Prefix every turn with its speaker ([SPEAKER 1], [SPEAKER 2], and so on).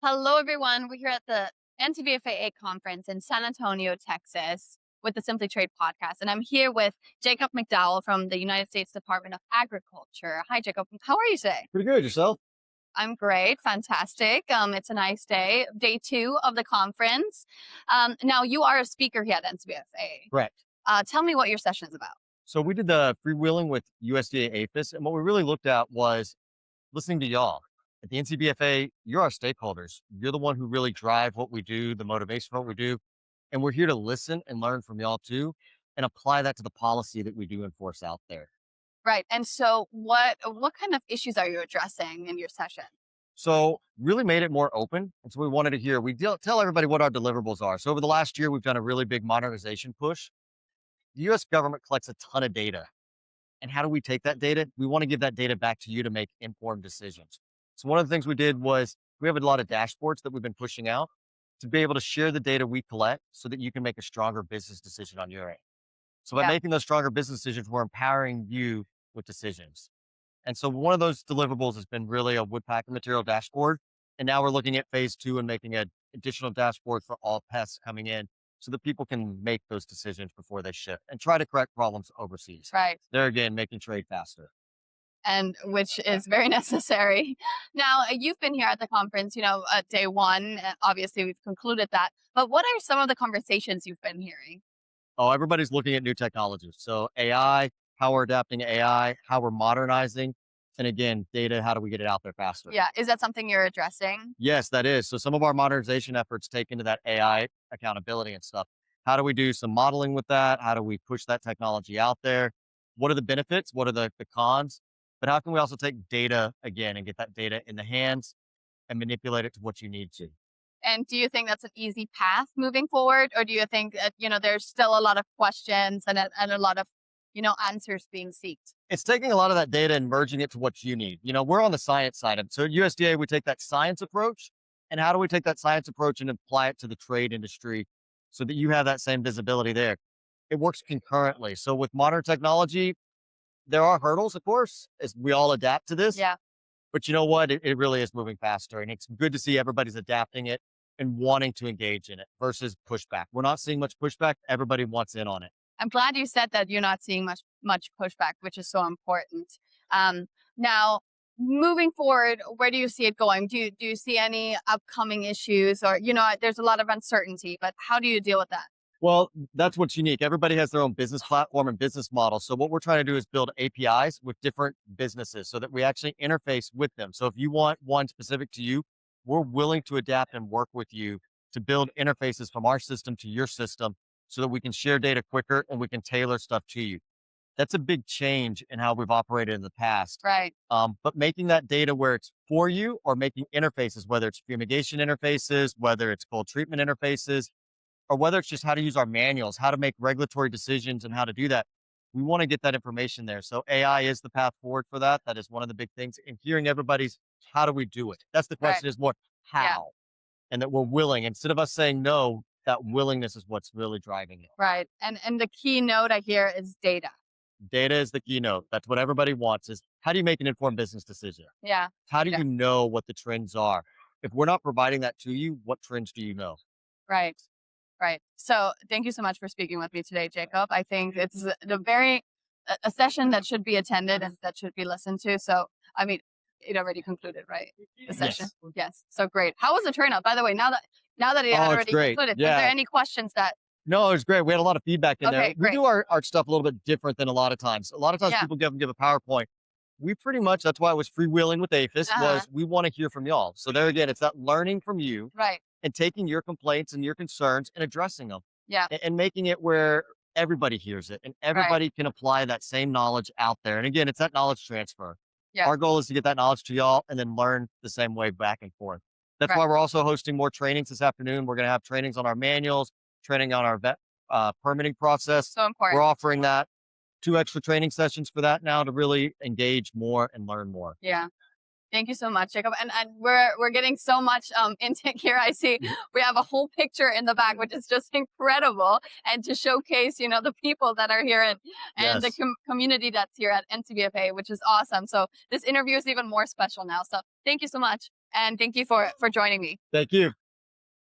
[SPEAKER 1] Hello, everyone. We're here at the NCBFAA conference in San Antonio, Texas, with the Simply Trade podcast. And I'm here with Jacob McDowell from the United States Department of Agriculture. Hi, Jacob. How are you today?
[SPEAKER 2] Pretty good. Yourself?
[SPEAKER 1] I'm great. Fantastic. It's a nice day, day two of the conference. Now, you are a speaker here at NCBFAA.
[SPEAKER 2] Correct.
[SPEAKER 1] Tell me what your session is about.
[SPEAKER 2] So we did the freewheeling with USDA APHIS, and what we really looked at was listening to y'all. At the NCBFA, you're our stakeholders. You're the one who really drive what we do, the motivation for what we do. And we're here to listen and learn from y'all too, and apply that to the policy that we do enforce out there.
[SPEAKER 1] Right. And so what kind of issues are you addressing in your session?
[SPEAKER 2] So really made it more open. And so we wanted to hear, tell everybody what our deliverables are. So over the last year, we've done a really big modernization push. The US government collects a ton of data. And how do we take that data? We want to give that data back to you to make informed decisions. So one of the things we did was we have a lot of dashboards that we've been pushing out to be able to share the data we collect so that you can make a stronger business decision on your end. So by
[SPEAKER 1] Yeah.
[SPEAKER 2] making those stronger business decisions, we're empowering you with decisions. And so one of those deliverables has been really a wood packing material dashboard. And now we're looking at phase two and making an additional dashboard for all pests coming in so that people can make those decisions before they ship and try to correct problems overseas.
[SPEAKER 1] Right.
[SPEAKER 2] There again, making trade faster.
[SPEAKER 1] And which is very necessary. Now, you've been here at the conference, at day one. Obviously, we've concluded that. But what are some of the conversations you've been hearing?
[SPEAKER 2] Oh, everybody's looking at new technologies. So AI, how we're adapting AI, how we're modernizing, and again, data, how do we get it out there faster?
[SPEAKER 1] Yeah. Is that something you're addressing?
[SPEAKER 2] Yes, that is. So some of our modernization efforts take into that AI accountability and stuff. How do we do some modeling with that? How do we push that technology out there? What are the benefits? What are the cons? But how can we also take data again and get that data in the hands and manipulate it to what you need to?
[SPEAKER 1] And do you think that's an easy path moving forward? Or do you think that, there's still a lot of questions and a lot of, answers being sought?
[SPEAKER 2] It's taking a lot of that data and merging it to what you need. We're on the science side of it. So at USDA, we take that science approach. And how do we take that science approach and apply it to the trade industry so that you have that same visibility there? It works concurrently. So with modern technology, there are hurdles, of course, as we all adapt to this.
[SPEAKER 1] Yeah.
[SPEAKER 2] But you know what? It really is moving faster. And it's good to see everybody's adapting it and wanting to engage in it versus pushback. We're not seeing much pushback. Everybody wants in on it.
[SPEAKER 1] I'm glad you said that you're not seeing much pushback, which is so important. Now, moving forward, where do you see it going? Do you see any upcoming issues, or there's a lot of uncertainty, but how do you deal with that?
[SPEAKER 2] Well, that's what's unique. Everybody has their own business platform and business model. So what we're trying to do is build APIs with different businesses so that we actually interface with them. So if you want one specific to you, we're willing to adapt and work with you to build interfaces from our system to your system so that we can share data quicker and we can tailor stuff to you. That's a big change in how we've operated in the past.
[SPEAKER 1] Right.
[SPEAKER 2] But making that data where it's for you or making interfaces, whether it's fumigation interfaces, whether it's cold treatment interfaces, or whether it's just how to use our manuals, how to make regulatory decisions and how to do that. We want to get that information there. So AI is the path forward for that. That is one of the big things. And hearing everybody's, how do we do it? That's the
[SPEAKER 1] Right.
[SPEAKER 2] question is more
[SPEAKER 1] Yeah.
[SPEAKER 2] how, and that we're willing. Instead of us saying no, that willingness is what's really driving it.
[SPEAKER 1] Right. And the keynote I hear is data.
[SPEAKER 2] Data is the keynote. That's what everybody wants is how do you make an informed business decision?
[SPEAKER 1] Yeah.
[SPEAKER 2] How do
[SPEAKER 1] Yeah.
[SPEAKER 2] you know what the trends are? If we're not providing that to you, what trends do you know?
[SPEAKER 1] Right. Right. So thank you so much for speaking with me today, Jacob. I think it's a session that should be attended and that should be listened to. So, I mean, it already concluded, right? The session.
[SPEAKER 2] Yes.
[SPEAKER 1] Yes. So great. How was the turnout, by the way? Now that it had
[SPEAKER 2] Oh, it's
[SPEAKER 1] already
[SPEAKER 2] great.
[SPEAKER 1] concluded, was there
[SPEAKER 2] Yeah.
[SPEAKER 1] any questions that?
[SPEAKER 2] No, it was great. We had a lot of feedback in there.
[SPEAKER 1] Okay,
[SPEAKER 2] We
[SPEAKER 1] great.
[SPEAKER 2] do our stuff a little bit different than a lot of times. A lot of times
[SPEAKER 1] Yeah.
[SPEAKER 2] people give a PowerPoint. We pretty much, that's why I was freewheeling with APHIS
[SPEAKER 1] Uh-huh.
[SPEAKER 2] was we want to hear from y'all. So there again, it's that learning from you
[SPEAKER 1] Right.
[SPEAKER 2] and taking your complaints and your concerns and addressing them
[SPEAKER 1] Yeah.
[SPEAKER 2] and making it where everybody hears it and everybody can apply that same knowledge out there. And again, it's that knowledge transfer.
[SPEAKER 1] Yeah.
[SPEAKER 2] Our goal is to get that knowledge to y'all and then learn the same way back and forth. That's
[SPEAKER 1] Right.
[SPEAKER 2] why we're also hosting more trainings this afternoon. We're going to have trainings on our manuals, training on our permitting process.
[SPEAKER 1] So important.
[SPEAKER 2] We're offering that 2 extra training sessions for that now to really engage more and learn more.
[SPEAKER 1] Yeah. Thank you so much, Jacob. And we're getting so much intake here. I see we have a whole picture in the back, which is just incredible, and to showcase, the people that are here and the
[SPEAKER 2] Yes.
[SPEAKER 1] community that's here at NCBFA, which is awesome. So this interview is even more special now. So thank you so much. And thank you for joining me.
[SPEAKER 2] Thank you.